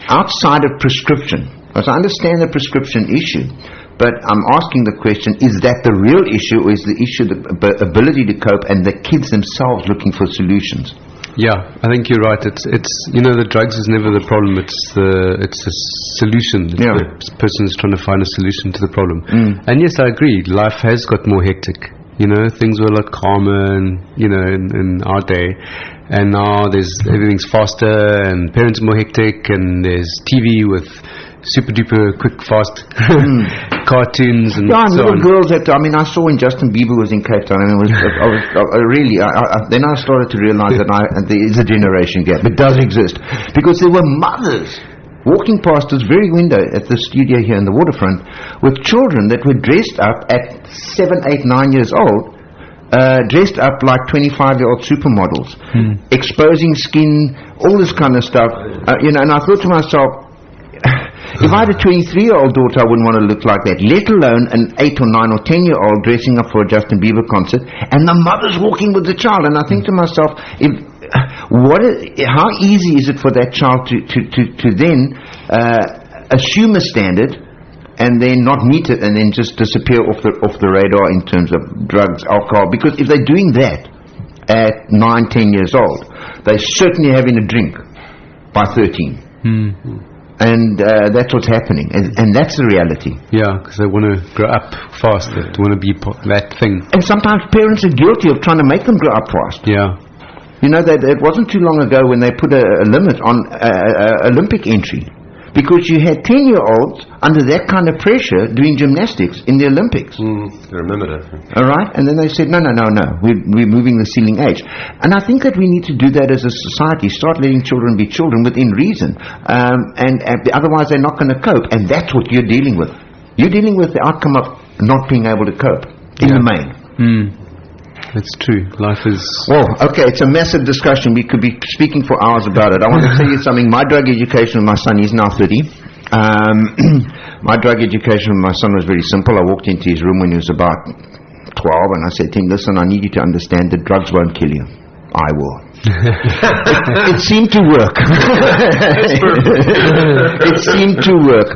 outside of prescription? Because I understand the prescription issue, but I'm asking the question: is that the real issue, or is the issue the ability to cope, and the kids themselves looking for solutions? Yeah, I think you're right. It's the drugs is never the problem. It's the solution. Yeah. The person is trying to find a solution to the problem. And yes, I agree. Life has got more hectic. Things were a lot calmer, and in our day, and now everything's faster, and parents are more hectic, and there's TV with super duper quick fast cartoons and so little on. girls that I saw when Justin Bieber was in Cape Town, and then I started to realize that there is a generation gap. It does exist, because there were mothers walking past this very window at the studio here in the waterfront with children that were dressed up at 7, 8, 9 years old, dressed up like 25-year-old supermodels, exposing skin, all this kind of stuff. And I thought to myself, if I had a 23-year-old daughter, I wouldn't want to look like that, let alone an 8 or 9 or 10-year-old dressing up for a Justin Bieber concert, and the mother's walking with the child. And I think to myself, how easy is it for that child to then assume a standard and then not meet it, and then just disappear off the radar in terms of drugs, alcohol? Because if they're doing that at 9, 10 years old, they're certainly having a drink by 13. And that's what's happening, and that's the reality. Yeah, because they want to grow up fast. They want to be that thing. And sometimes parents are guilty of trying to make them grow up fast. Yeah. That it wasn't too long ago when they put a limit on Olympic entry, because you had 10-year-olds under that kind of pressure doing gymnastics in the Olympics. I remember that. All right, and then they said, no, we're moving the ceiling age. And I think that we need to do that as a society, start letting children be children within reason, and otherwise they're not going to cope, and that's what you're dealing with. You're dealing with the outcome of not being able to cope, in the main. That's true. Life is... Well, okay, it's a massive discussion. We could be speaking for hours about it. I want to tell you something. My drug education with my son, he's now 30. My drug education with my son was very simple. I walked into his room when he was about 12, and I said to him, listen, I need you to understand that drugs won't kill you. I will. It seemed to work. It seemed to work.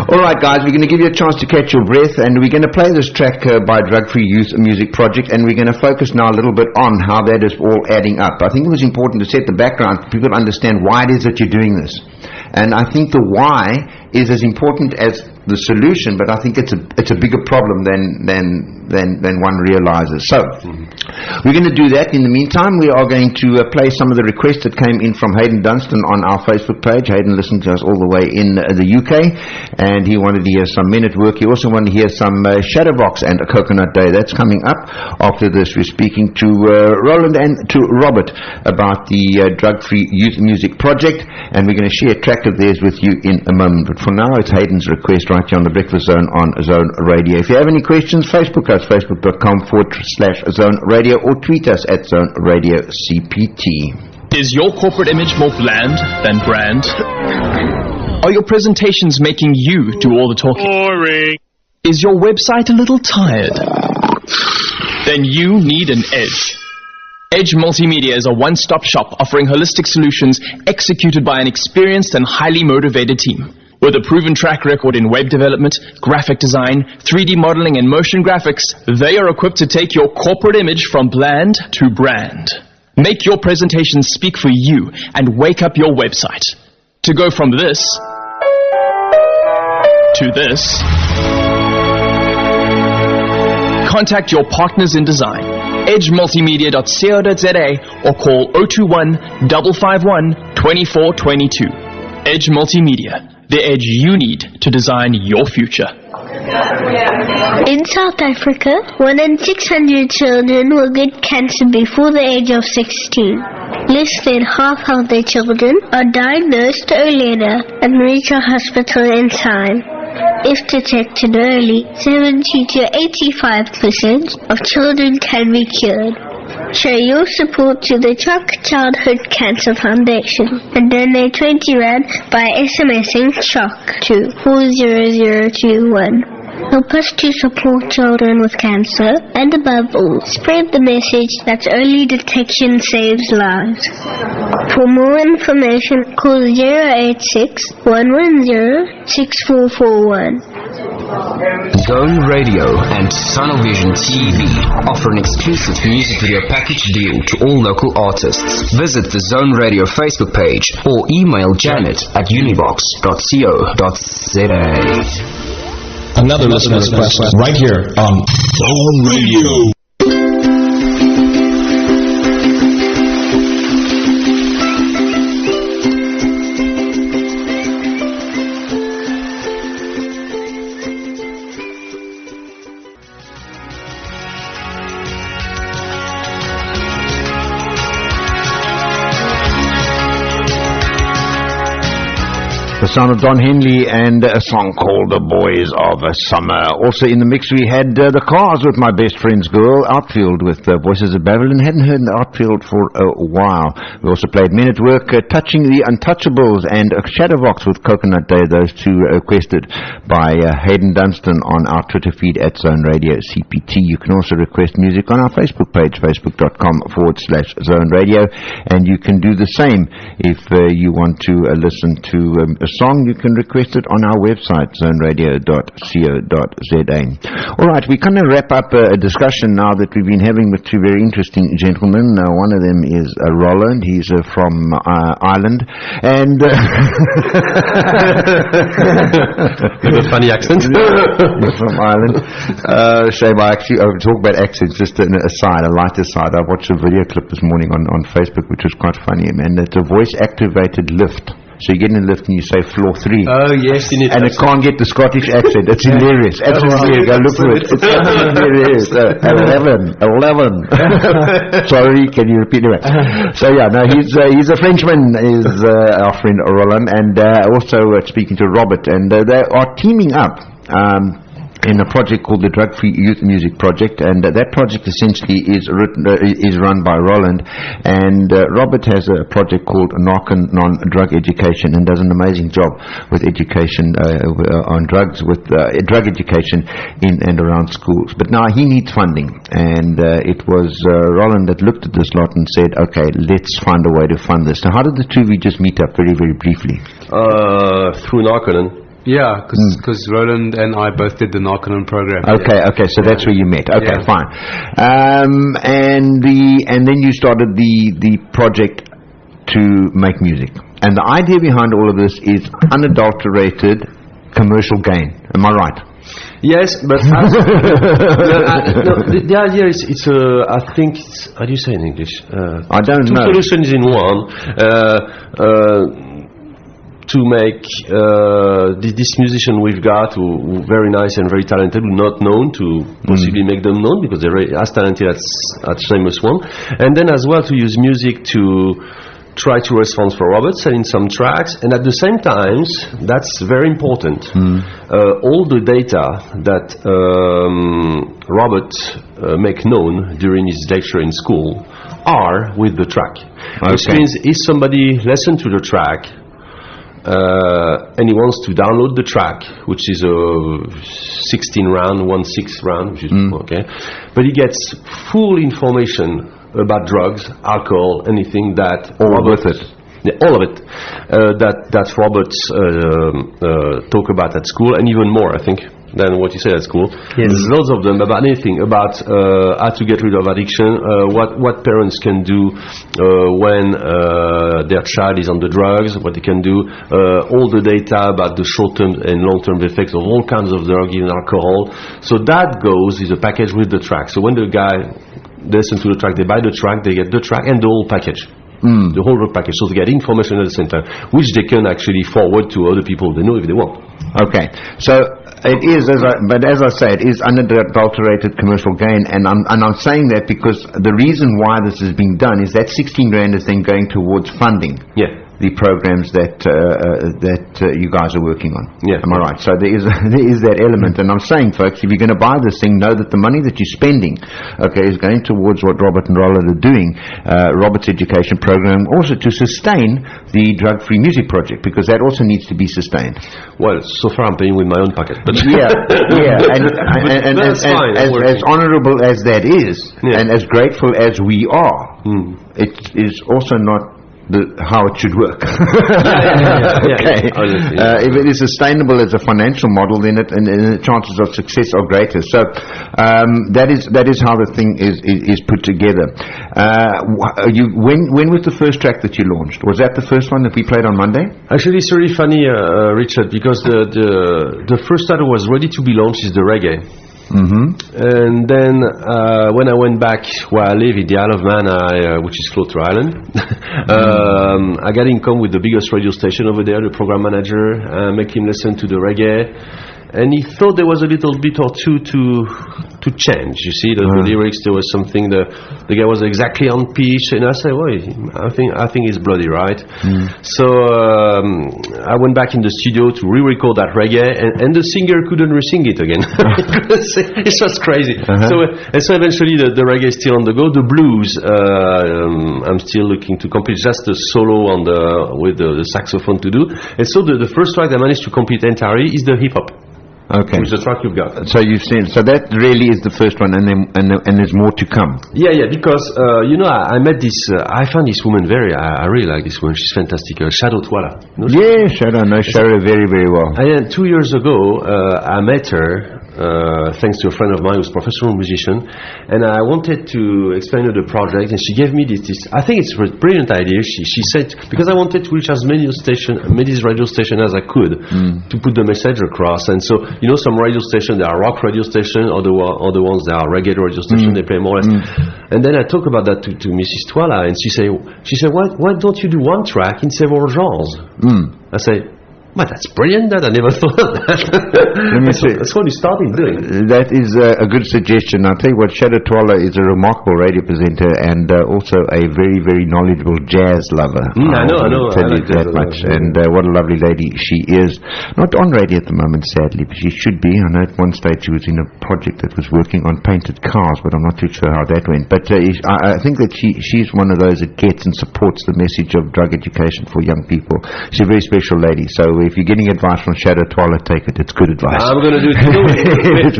All right, guys, we're going to give you a chance to catch your breath, and we're going to play this track by Drug Free Youth Music Project, and we're going to focus now a little bit on how that is all adding up. I think it was important to set the background for people to understand why it is that you're doing this. And I think the why is as important as the solution, but I think it's a bigger problem than one realizes. So we're going to do that. In the meantime, we are going to play some of the requests that came in from Hayden Dunstan on our Facebook page. Hayden listened to us all the way in the UK, and he wanted to hear some Men at Work. He also wanted to hear some Shadowbox and a Coconut Day. That's coming up. After this, we're speaking to Roland and to Robert about the Drug Free Youth Music Project, and we're going to share a track of theirs with you in a moment. But for now, it's Hayden's request right here on the Breakfast Zone on Zone Radio. If you have any questions, Facebook us, facebook.com/Zone Radio, or tweet us at Zone Radio CPT. Is your corporate image more bland than brand? Are your presentations making you do all the talking? Boring. Is your website a little tired? Then you need an Edge. Edge Multimedia is a one-stop shop offering holistic solutions executed by an experienced and highly motivated team. With a proven track record in web development, graphic design, 3D modeling, and motion graphics, they are equipped to take your corporate image from bland to brand. Make your presentations speak for you and wake up your website. To go from this to this. Contact your partners in design, edgemultimedia.co.za, or call 021 551 2422. Edge Multimedia, the edge you need to design your future. In South Africa, 1 in 600 children will get cancer before the age of 16. Less than half of the children are diagnosed earlier and reach a hospital in time. If detected early, 70 to 85% of children can be cured. Show your support to the Truck Childhood Cancer Foundation and donate 20 Rand by SMSing CHOC to 40021. Help us to support children with cancer and, above all, spread the message that early detection saves lives. For more information, call 086 110 6441. Zone Radio and Sonovision TV offer an exclusive music video package deal to all local artists. Visit the Zone Radio Facebook page or email janet@univox.co.za. Another listener's request right here on Zone Radio. The sound of Don Henley and a song called The Boys of Summer. Also in the mix we had The Cars with My Best Friend's Girl, Outfield with Voices of Babylon. Hadn't heard Outfield for a while. We also played Men at Work, Touching the Untouchables, and Shadowbox with Coconut Day. Those two requested by Hayden Dunstan on our Twitter feed at Zone Radio CPT. You can also request music on our Facebook page, facebook.com/Zone Radio, and you can do the same if you want to listen to a song. You can request it on our website, zoneradio.co.za. Alright, we kind of wrap up a discussion now that we've been having with two very interesting gentlemen. One of them is Roland. He's from Ireland, and with a funny accent. He's from Ireland. Shame, I talk about accents, just an aside, a light aside. I watched a video clip this morning on Facebook, which was quite funny, and it's a voice-activated lift. So you get in a lift and you say floor 3. Oh, yes. And it can't get the Scottish accent. It's hilarious. Absolutely. Go look for it. It's hilarious. 11. Sorry, can you repeat it? So yeah, no, he's a Frenchman, is our friend Roland, and also speaking to Robert, and they are teaming up in a project called the Drug-Free Youth Music Project, and that project essentially is run by Roland, and Robert has a project called Narcan Non-Drug Education, and does an amazing job with education on drugs, with drug education in and around schools. But now he needs funding, and it was Roland that looked at this lot and said, okay, let's find a way to fund this. So how did the two of you just meet up very, very briefly? Through Narcan. Yeah, because Roland and I both did the Narconon program. Okay, so that's where you met. Okay, yeah. Fine. And then you started the project to make music. And the idea behind all of this is unadulterated commercial gain. Am I right? Yes, but the idea is I think how do you say in English? I don't know. Two solutions in one. To make this musician we've got, who very nice and very talented, not known, to possibly make them known, because they're as talented as Seamus one, and then as well to use music to try to raise funds for Robert, selling some tracks, and at the same time, that's very important, all the data that Robert make known during his lecture in school are with the track. Which means if somebody listens to the track and he wants to download the track, which is a 16 round, 1/6 round, which is okay, but he gets full information about drugs, alcohol, anything that all of it that Robert talk about at school, and even more, I think. then what you say, that's cool. Yes. There's loads of them about anything, about how to get rid of addiction, what parents can do when their child is on the drugs, what they can do, all the data about the short-term and long-term effects of all kinds of drugs, even alcohol. So that goes is a package with the track. So when the guy listens to the track, they buy the track, they get the track and the whole package. The whole rock package, so they get information at the same time, which they can actually forward to other people they know if they want. Okay, so it is, as I say, it is unadulterated commercial gain, and I'm saying that because the reason why this is being done is that 16 grand is then going towards funding. Yeah. The programs that you guys are working on. Yeah. Am I right? So there is that element, and I'm saying, folks, if you're going to buy this thing, know that the money that you're spending, okay, is going towards what Robert and Roland are doing, Robert's education program, also to sustain the Drug-Free Music Project, because that also needs to be sustained. Well, so far I'm paying with my own pocket, but yeah, and that's fine. As honourable as that is, and as grateful as we are, it is also not how it should work. Okay. If it is sustainable as a financial model, then the chances of success are greater. So that is how the thing is put together. When was the first track that you launched? Was that the first one that we played on Monday? Actually, it's really funny, Richard, because the first title was ready to be launched is the reggae. And then when I went back where I live in the Isle of Man, which is close to Ireland, I got in contact with the biggest radio station over there, the program manager, make him listen to the reggae, and he thought there was a little bit or two to change. You see, the lyrics, there was something, the guy was exactly on pitch, and I said, well, I think it's bloody right. So I went back in the studio to re-record that reggae, and the singer couldn't re-sing it again. It's just crazy. So eventually the reggae is still on the go. The blues, I'm still looking to complete just the solo with the saxophone to do. And so the first track I managed to complete entirely is the hip-hop. Okay. Which is the track you've got. So you've seen. So that really is the first one, and there's more to come. Yeah. Because I met this. I found this woman I really like this woman. She's fantastic. Shadow Twala. Yeah, Shadow. I know Shadow very, very well. And 2 years ago, I met her. Thanks to a friend of mine who's a professional musician, and I wanted to explain her the project, and she gave me this I think it's a brilliant idea. She said, because I wanted to reach as many radio station as I could to put the message across. And so, some radio stations, there are rock radio stations, other ones, there are reggae radio stations, they play more or less. And then I talked about that to Mrs. Twala, and she said, why don't you do one track in several genres? I said, but that's brilliant, I never thought of that. That's what you started doing. That is a good suggestion. I'll tell you what, Shadow Twala is a remarkable radio presenter and also a very, very knowledgeable jazz lover. I know. Tell you that much. And what a lovely lady she is. Not on radio at the moment, sadly, but she should be. I know at one stage she was in a project that was working on painted cars, but I'm not too sure how that went. But I think that she's one of those that gets and supports the message of drug education for young people. She's a very special lady. So if you're getting advice from Shadow Twala, take it. It's good advice. I'm going to do it.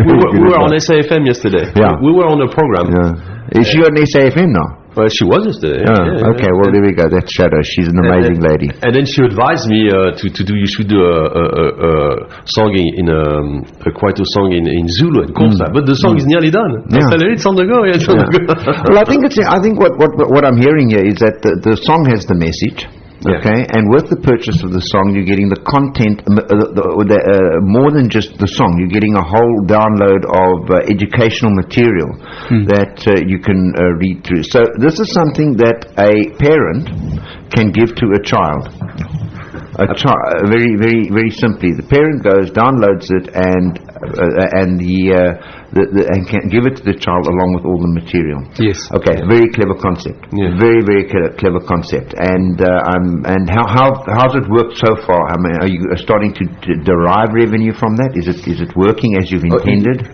We were on SAFM yesterday. Yeah. We were on a program. Yeah. Is she on SAFM now? Well, she was yesterday. Okay, well, there we go. That's Shadow. She's an amazing lady. And then she advised me you should do a song quite a song in Zulu and Xhosa. But the song is nearly done. I said, it's on the go. It's on the go. Well, I think what I'm hearing here is that the song has the message. Okay, and with the purchase of the song, you're getting the content, more than just the song. You're getting a whole download of educational material that you can read through. So this is something that a parent can give to a child. Very, very, very simply, the parent goes, downloads it, and can give it to the child along with all the material. Yes. Okay. Very clever concept. Yeah. Very, very clever concept. And how's it worked so far? I mean, are you starting to derive revenue from that? Is it working as you've intended?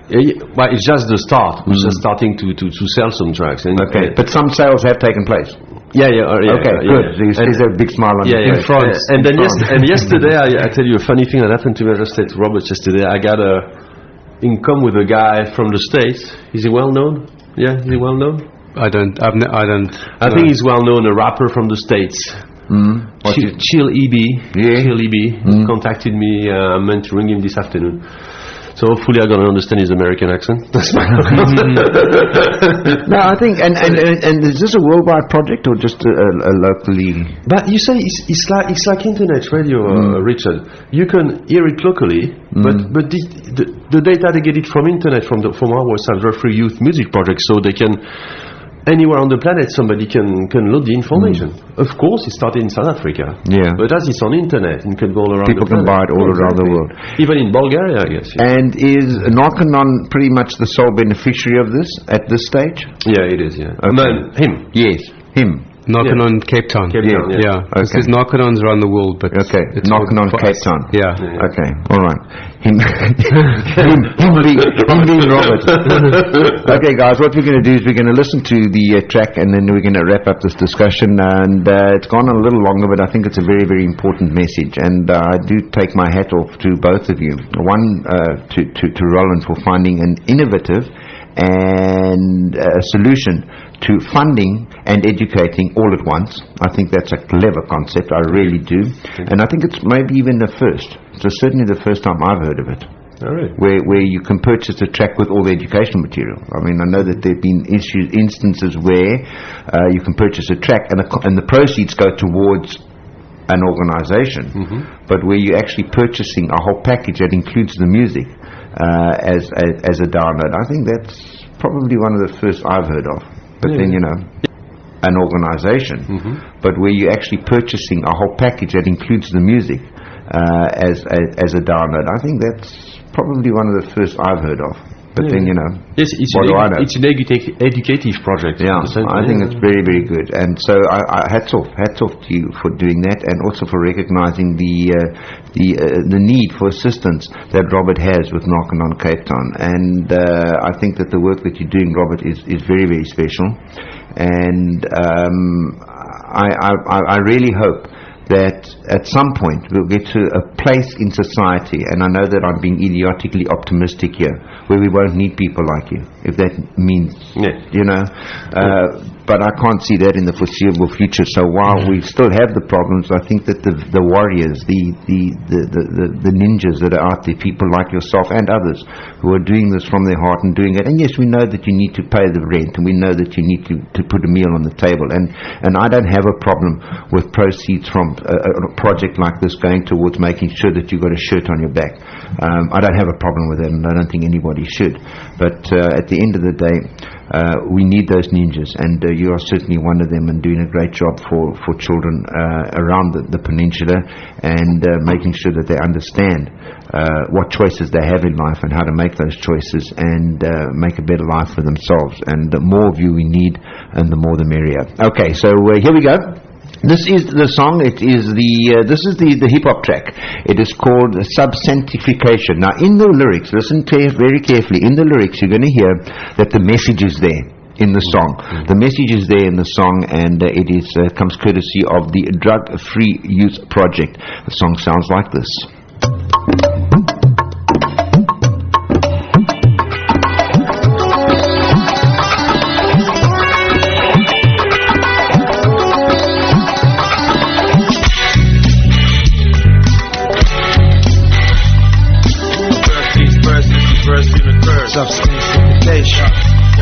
Well, it's just the start. We're just starting to sell some tracks. But some sales have taken place. Yeah. Okay, good. So you see a big smile on your face. In France. And then yesterday, I tell you a funny thing that happened to me. I just said to Robert yesterday, I got income with a guy from the States. Is he well known? Yeah, is he well known? I don't. I think he's well known. A rapper from the States. Chill EB. Yeah. Chill EB contacted me. I meant to ring him this afternoon. So hopefully I'm going to understand his American accent. That's fine. No, I think, and is this a worldwide project or just a locally? But you say it's like internet radio, Richard. You can hear it locally, but the data they get it from internet from our website, DrugFree Youth Music Project, so they can. Anywhere on the planet, somebody can load the information. Of course, it started in South Africa. Yeah. But as it's on internet, it can go all around People the planet. can buy it all around the world. Even in Bulgaria, I guess. Yeah. And is Narconon pretty much the sole beneficiary of this at this stage? Yeah, it is, yeah. Okay. No, him. Yes, him. Narconon, Cape Town. Cape Town, Yeah. Okay. There's Narconons around the world, but Okay, it's Narconon, for Cape us. Town. Yeah. Okay, all right. Him being Robert. Okay, guys, what we're going to do is we're going to listen to the track, and then we're going to wrap up this discussion. And it's gone on a little longer, but I think it's a very, very important message. And I do take my hat off to both of you. One, to Roland for finding an innovative and solution to funding and educating all at once. I think that's a clever concept, I really do. And I think it's maybe even the first. It's certainly the first time I've heard of it. All right. Where you can purchase a track with all the educational material. I mean, I know that there have been instances where you can purchase a track and the proceeds go towards an organization, but where you're actually purchasing a whole package that includes the music as a download. I think that's probably one of the first I've heard of. But then, you know, an organization, but where you're actually purchasing a whole package that includes the music as a download. I think that's probably one of the first I've heard of. But then, you know, yes, it's an educative project. Yeah, I think it's very, very good. And so I hats off to you for doing that, and also for recognizing the need for assistance that Robert has with Narconon Cape Town. And I think that the work that you're doing, Robert, is very, very special. And I really hope that at some point we'll get to a place in society, and I know that I'm being idiotically optimistic here, where we won't need people like you, if that means, you know, but I can't see that in the foreseeable future. So while we still have the problems, I think that the warriors, the ninjas that are out there, people like yourself and others who are doing this from their heart and doing it, and yes, we know that you need to pay the rent, and we know that you need to put a meal on the table, and I don't have a problem with proceeds from a project like this going towards making sure that you've got a shirt on your back. I don't have a problem with that, and I don't think anybody should. But at the end of the day, we need those ninjas, and you are certainly one of them, and doing a great job for children around the peninsula, and making sure that they understand what choices they have in life and how to make those choices and make a better life for themselves. And the more of you we need, and the more the merrier. Okay, so here we go. This is the song. It is this is the hip hop track. It is called Substansification. Now, in the lyrics, listen very carefully. In the lyrics, you're going to hear that the message is there in the song. The message is there in the song, and it is comes courtesy of the Drug-Free Youth Project. The song sounds like this. Substantification.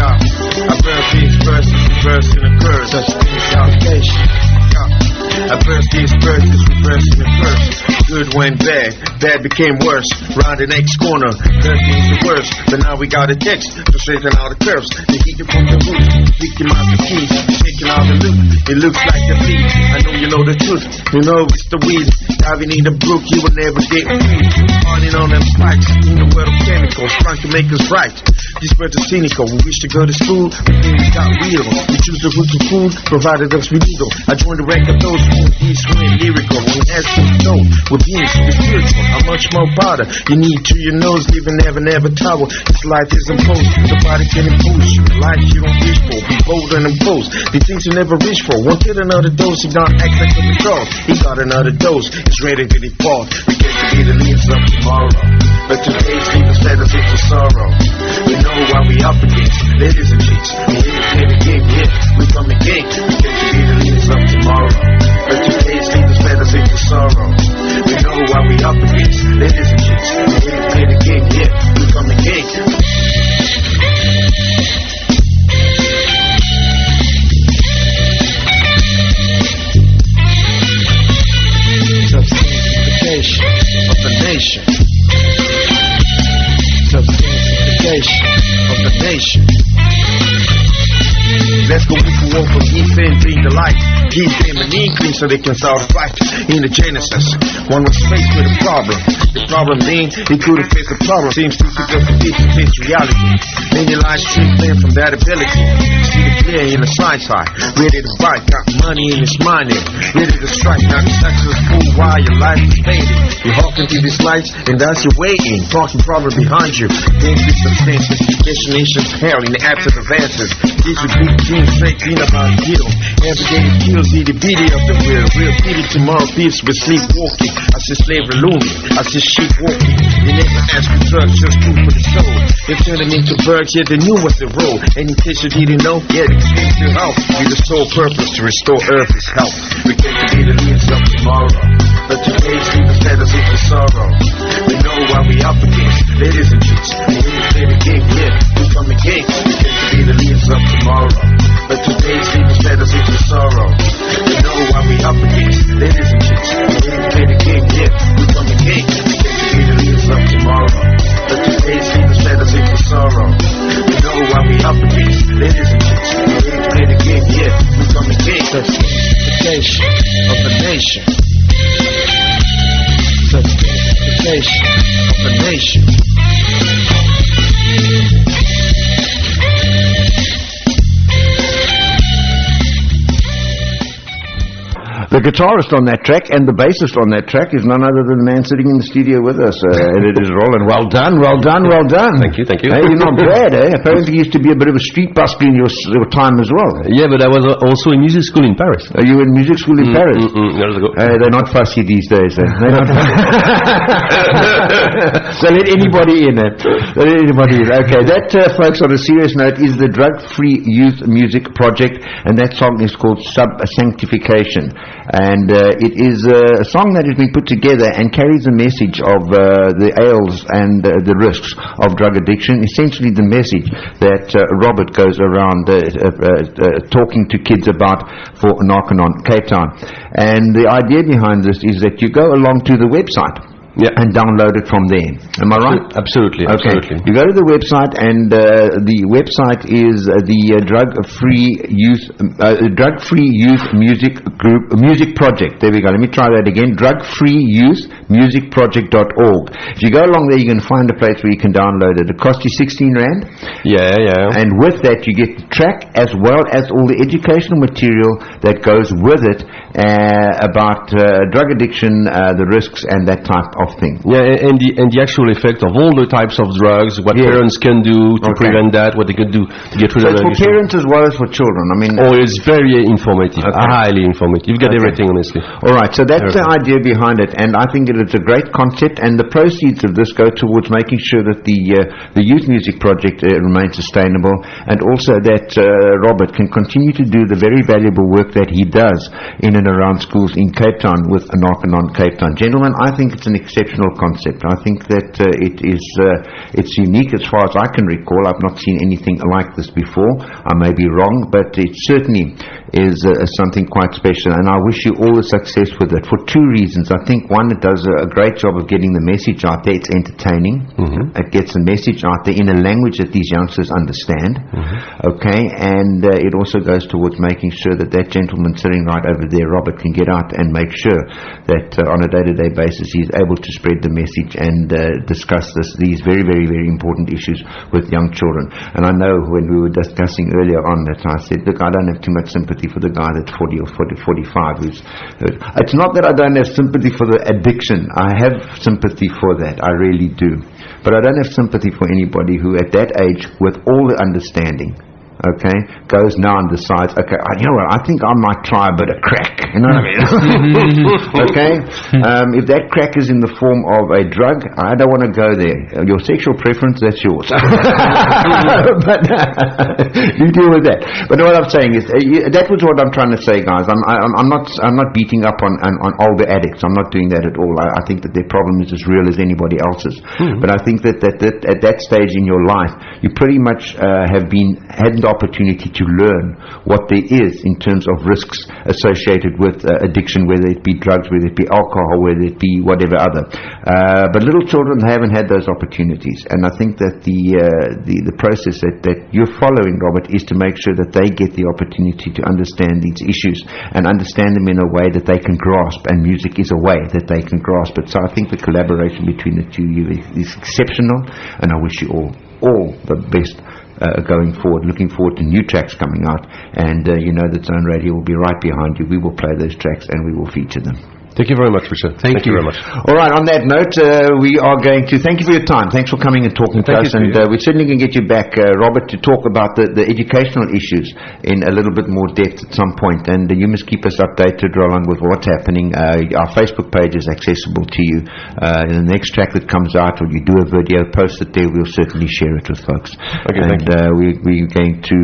I burst these verses, reverse in a curse. Substantification. I burst these verses, reverse in a curse. Good went bad, bad became worse. Round the next corner, that means the worst. But now we got a text to straighten all the curves. They hit you from the roof, victimize the keys, shaking all the loot. It looks like the beat. I know you know the truth. You know it's the weed. Diving in the brook, you will never get free. Partying on them spikes in the world of chemicals, trying to make us right. These words are cynical. We wish to go to school, but things got real. We choose the route to food, provided us with legal. I joined the rank of those who is when lyrical. When asked to know, we're being spiritual. How much more powder you need to your nose? Living never tower. This life is imposed. Nobody can impose you. The life you don't wish for. Be bold and impose the things you never reach for. Won't get another dose. He don't act like a control. He got another dose. It's ready to depart. We get to be the leaves of tomorrow. But today's leave us let us into sorrow. We know why we up against. Ladies and chicks, we here to play the game. Yeah, we come again. We get to be the leaves of tomorrow. But today's leave us let us into sorrow. We know why we up against. Ladies and chicks, we here to play the game. Yeah, we come sin being the light. Give them an inkling so they can start a fight. In the Genesis, one was faced with a problem. The problem being he couldn't face the problem. Seems too difficult to face reality. Many lives stream them from that ability. See the clear in the side, ready to bite, got money in his mind, ready to strike. Now the success fool while your life is fading. You hawk into these lights, and that's your way in. Talking problem behind you. Games with substantification, nation's hell in the absence of answers. These are big dreams, straight being about you. Every day it kills the bitty of the real pity. Tomorrow thieves with sleepwalking. I see slavery looming, I see sheep walking. They never ask for drugs, just food for the soul. They turn them into birds, yet they knew what's the role. And in case you didn't know, yeah, they came to help. With the sole purpose to restore earth's health. We can be the leaders of tomorrow, but today's leaders let us into sorrow. We know what we up against, ladies and chicks. We ain't play the game yet, we come again. We can be the leaders of tomorrow, but today's leaders let us into sorrow. We know what we up against, ladies and chicks. We ain't play the game yet, we come again. We can be the leaders of tomorrow, but today's leaders let us into sorrow. We know what we up against, ladies and chicks. We ain't play the game yet, we come again. Substantification of the nation. Substantification of the nation. The guitarist on that track and the bassist on that track is none other than the man sitting in the studio with us. And it is Roland. Well done, well done, well done. Thank you. Hey, you're not bad, eh? Apparently you used to be a bit of a street busker in your time as well. Yeah, but I was also in music school in Paris. Are you in music school in Paris? Years ago. They're not fussy these days, eh? They're not So let anybody in, eh? Let anybody in. Okay, that, folks, on a serious note, is the Drug-Free Youth Music Project, and that song is called Substansification. And it is a song that has been put together and carries a message of the ails and the risks of drug addiction. Essentially the message that Robert goes around talking to kids about for Narconon Cape Town. And the idea behind this is that you go along to the website. Yeah, and download it from there. Am I right? Absolutely. Okay. Absolutely. You go to the website, and the website is the Drug-Free Youth Music Project. There we go. Let me try that again. DrugFreeYouthMusicProject.org. If you go along there, you can find a place where you can download it. It costs you 16 Rand. Yeah. And with that, you get the track as well as all the educational material that goes with it about drug addiction, the risks, and that type of thing. Yeah, and the actual effect of all the types of drugs, what parents can do to prevent that, what they can do to get rid of it. So it's for parents as well as for children. I mean, it's very informative, highly informative. You've got everything, honestly. All right, so that's the idea behind it, and I think it's a great concept, and the proceeds of this go towards making sure that the Youth Music Project remains sustainable, and also that Robert can continue to do the very valuable work that he does in and around schools in Cape Town with Narconon Cape Town. Gentlemen, I think it's an exceptional concept. I think that it's unique as far as I can recall. I've not seen anything like this before. I may be wrong, but it certainly is something quite special, and I wish you all the success with it for two reasons. I think one, it does a great job of getting the message out there. It's entertaining. It gets the message out there in a language that these youngsters understand. Okay, and it also goes towards making sure that that gentleman sitting right over there, Robert, can get out and make sure that on a day-to-day basis he's able to spread the message and discuss these very, very, very important issues with young children. And I know when we were discussing earlier on that I said, look, I don't have too much sympathy for the guy that's 40 or 45 who's it's not that I don't have sympathy for the addiction. I have sympathy for that, I really do, but I don't have sympathy for anybody who at that age, with all the understanding, okay, goes now and decides, okay, you know what, I think I might try a bit of crack, you know what I mean? Okay, if that crack is in the form of a drug, I don't want to go there. Your sexual preference, that's yours. But you deal with that. But what I'm saying is, that was what I'm trying to say, guys. I'm not beating up on older addicts. I'm not doing that at all. I think that their problem is as real as anybody else's. But I think that at that stage in your life, you pretty much hadn't opportunity to learn what there is in terms of risks associated with addiction, whether it be drugs, whether it be alcohol, whether it be whatever other. But little children haven't had those opportunities, and I think that the process that you're following, Robert, is to make sure that they get the opportunity to understand these issues and understand them in a way that they can grasp, and music is a way that they can grasp it. So I think the collaboration between the two of you is exceptional, and I wish you all the best going forward. Looking forward to new tracks coming out, and you know that Zone Radio will be right behind you. We will play those tracks and we will feature them. Thank you very much, Richard. Thank you very much. All right, on that note, we are going to thank you for your time. Thanks for coming and talking to us, and we're certainly going to get you back, Robert, to talk about the educational issues in a little bit more depth at some point, and you must keep us updated, Roland, with what's happening. Our Facebook page is accessible to you. In the next track that comes out, or you do a video, post it there, we'll certainly share it with folks. Okay, and we're going to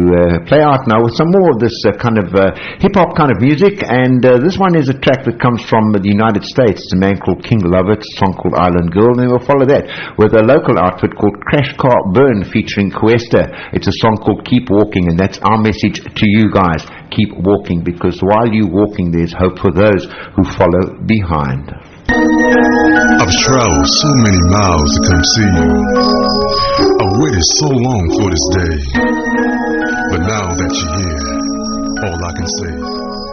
play out now with some more of this kind of hip-hop kind of music, and this one is a track that comes from the United States. It's a man called King Lovett, a song called Island Girl, and we'll follow that with a local outfit called Crash Car Burn featuring Cuesta. It's a song called Keep Walking, and that's our message to you guys. Keep walking, because while you're walking, there's hope for those who follow behind. I've traveled so many miles to come see you. I've waited so long for this day, but now that you're here, all I can say